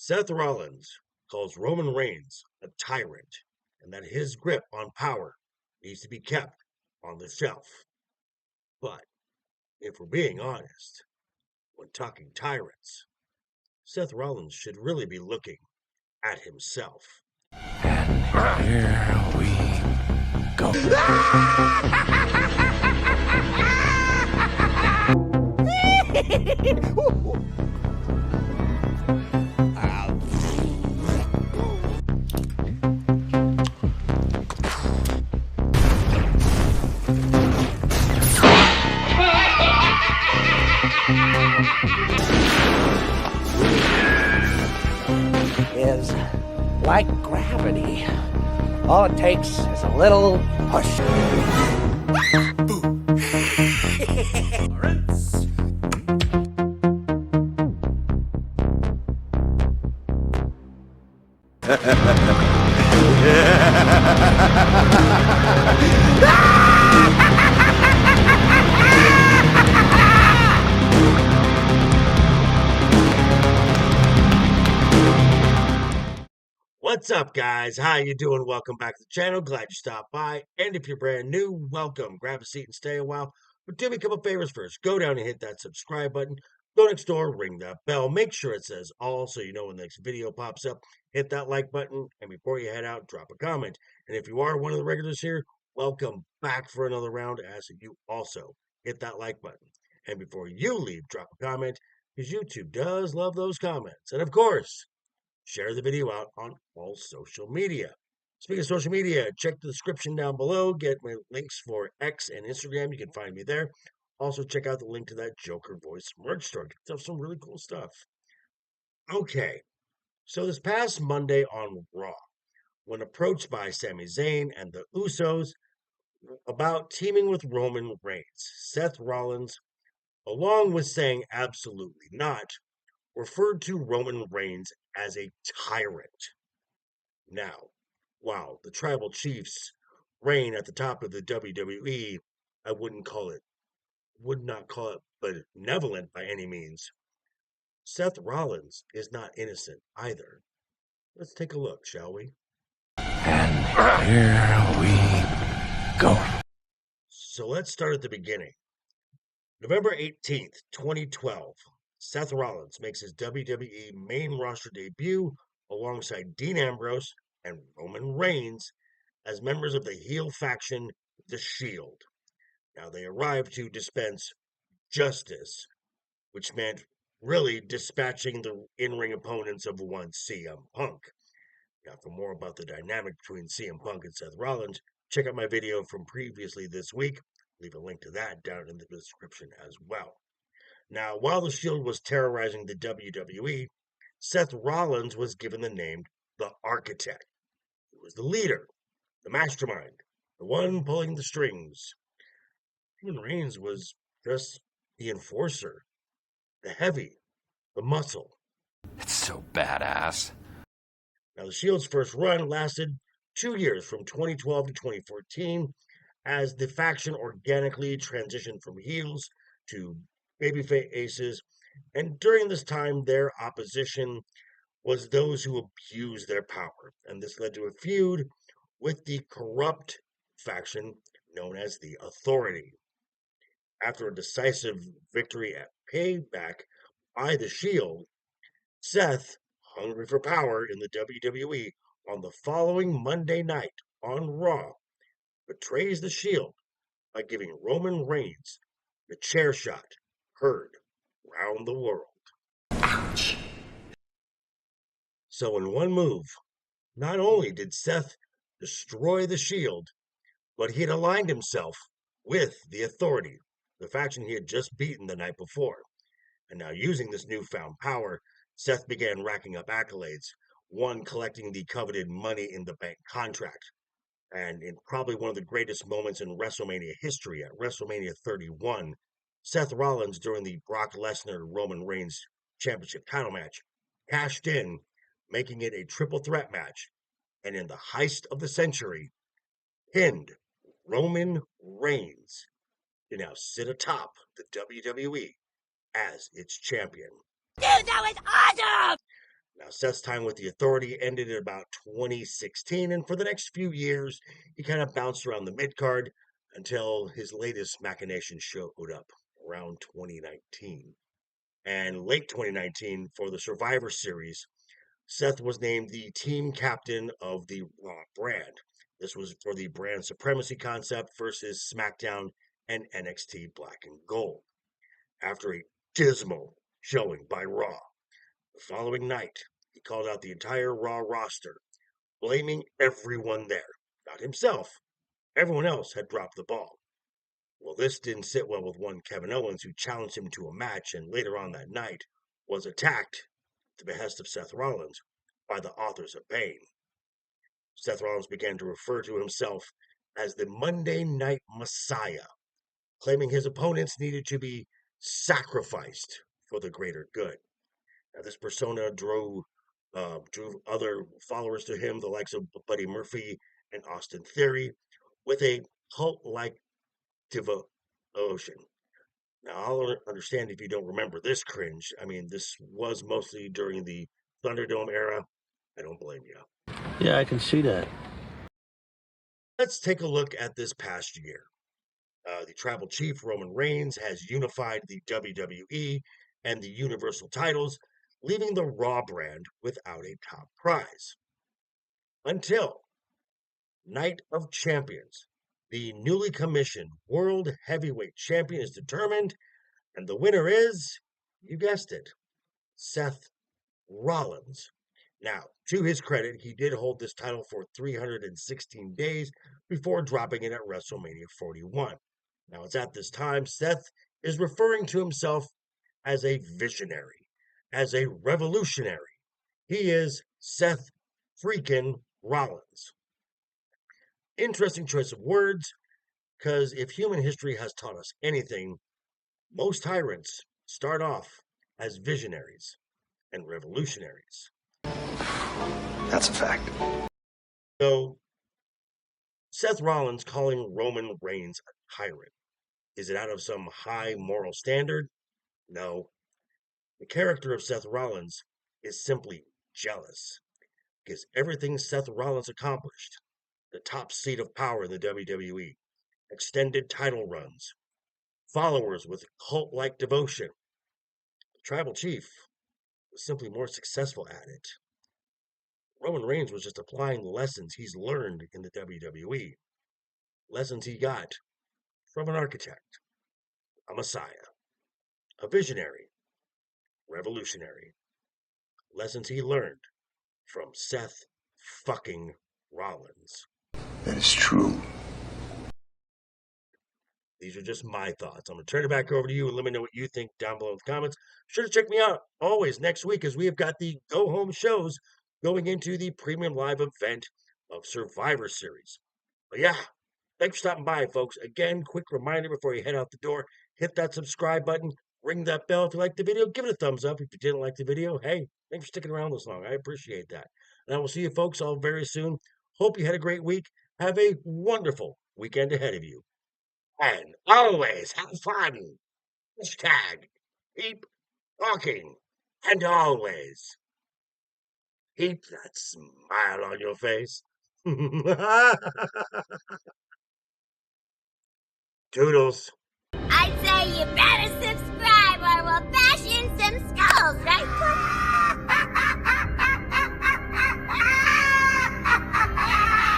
Seth Rollins calls Roman Reigns a tyrant and that his grip on power needs to be kept on the shelf. But if we're being honest, when talking tyrants, Seth Rollins should really be looking at himself. And here we go. Is like gravity. All it takes is a little push. What's up, guys? How you doing? Welcome back to the channel. Glad you stopped by. And if you're brand new, welcome. Grab a seat and stay a while. But do me a couple favors first. Go down and hit that subscribe button. Go next door, ring that bell. Make sure it says all so you know when the next video pops up. Hit that like button. And before you head out, drop a comment. And if you are one of the regulars here, welcome back for another round. As you also hit that like button. And before you leave, drop a comment, because YouTube does love those comments. And of course, share the video out on all social media. Speaking of social media, check the description down below. Get my links for X and Instagram. You can find me there. Also, check out the link to that Joker Voice merch store. Get some really cool stuff. Okay, so this past Monday on Raw, when approached by Sami Zayn and the Usos about teaming with Roman Reigns, Seth Rollins, along with saying absolutely not, referred to Roman Reigns as a tyrant. Now, while the tribal chiefs reign at the top of the WWE, I would not call it benevolent by any means. Seth Rollins is not innocent either. Let's take a look, shall we? And here we go. So let's start at the beginning. November 18th, 2012. Seth Rollins makes his WWE main roster debut alongside Dean Ambrose and Roman Reigns as members of the heel faction, The Shield. Now, they arrived to dispense justice, which meant really dispatching the in-ring opponents of one CM Punk. Now, for more about the dynamic between CM Punk and Seth Rollins, check out my video from previously this week. Leave a link to that down in the description as well. Now, while the Shield was terrorizing the WWE, Seth Rollins was given the name the Architect. He was the leader, the mastermind, the one pulling the strings. Roman Reigns was just the enforcer, the heavy, the muscle. It's so badass. Now, the Shield's first run lasted 2 years, from 2012 to 2014, as the faction organically transitioned from heels to babyface aces, and during this time, their opposition was those who abused their power, and this led to a feud with the corrupt faction known as the Authority. After a decisive victory at Payback by the Shield, Seth, hungry for power in the WWE, on the following Monday night on Raw, betrays the Shield by giving Roman Reigns the chair shot heard round the world. Ouch. So in one move, not only did Seth destroy the Shield, but he had aligned himself with the Authority, the faction he had just beaten the night before. And now, using this newfound power, Seth began racking up accolades, one collecting the coveted Money in the Bank contract. And in probably one of the greatest moments in WrestleMania history, at WrestleMania 31, Seth Rollins, during the Brock Lesnar-Roman Reigns Championship title match, cashed in, making it a triple threat match, and in the heist of the century, pinned Roman Reigns to now sit atop the WWE as its champion. Dude, that was awesome! Now, Seth's time with the Authority ended in about 2016, and for the next few years, he kind of bounced around the mid card until his latest machination showed up around 2019. And late 2019, for the Survivor Series, Seth was named the team captain of the Raw brand. This was for the brand supremacy concept versus SmackDown and NXT Black and Gold. After a dismal showing by Raw, the following night, he called out the entire Raw roster, blaming everyone there, not himself. Everyone else had dropped the ball. Well, this didn't sit well with one Kevin Owens, who challenged him to a match and later on that night was attacked at the behest of Seth Rollins by the authors of Pain. Seth Rollins began to refer to himself as the Monday Night Messiah, claiming his opponents needed to be sacrificed for the greater good. Now, this persona drew other followers to him, the likes of Buddy Murphy and Austin Theory, with a cult-like devotion. Now, I'll understand if you don't remember this cringe. I mean, this was mostly during the Thunderdome era. I don't blame you. Yeah, I can see that. Let's take a look at this past year. The tribal chief, Roman Reigns, has unified the WWE and the Universal titles, leaving the Raw brand without a top prize. Until Night of Champions, the newly commissioned World Heavyweight Champion is determined, and the winner is, you guessed it, Seth Rollins. Now, to his credit, he did hold this title for 316 days before dropping it at WrestleMania 41. Now, it's at this time Seth is referring to himself as a visionary, as a revolutionary. He is Seth freaking Rollins. Interesting choice of words, because if human history has taught us anything, most tyrants start off as visionaries and revolutionaries. That's a fact. So, Seth Rollins calling Roman Reigns a tyrant, is it out of some high moral standard? No. The character of Seth Rollins is simply jealous, because everything Seth Rollins accomplished, the top seat of power in the WWE, extended title runs, followers with cult-like devotion, the tribal chief was simply more successful at it. Roman Reigns was just applying the lessons he's learned in the WWE, lessons he got from an architect, a messiah, a visionary, revolutionary, lessons he learned from Seth fucking Rollins. That is true. These are just my thoughts. I'm going to turn it back over to you and let me know what you think down below in the comments. Sure to check me out always next week, as we have got the go-home shows going into the premium live event of Survivor Series. But yeah, thanks for stopping by, folks. Again, quick reminder before you head out the door, hit that subscribe button, ring that bell if you liked the video, give it a thumbs up if you didn't like the video. Hey, thanks for sticking around this long. I appreciate that. And I will see you folks all very soon. Hope you had a great week. Have a wonderful weekend ahead of you. And always have fun. Hashtag keep talking. And always keep that smile on your face. Toodles. I'd say you better subscribe or we'll bash in some skulls, right, Cliff?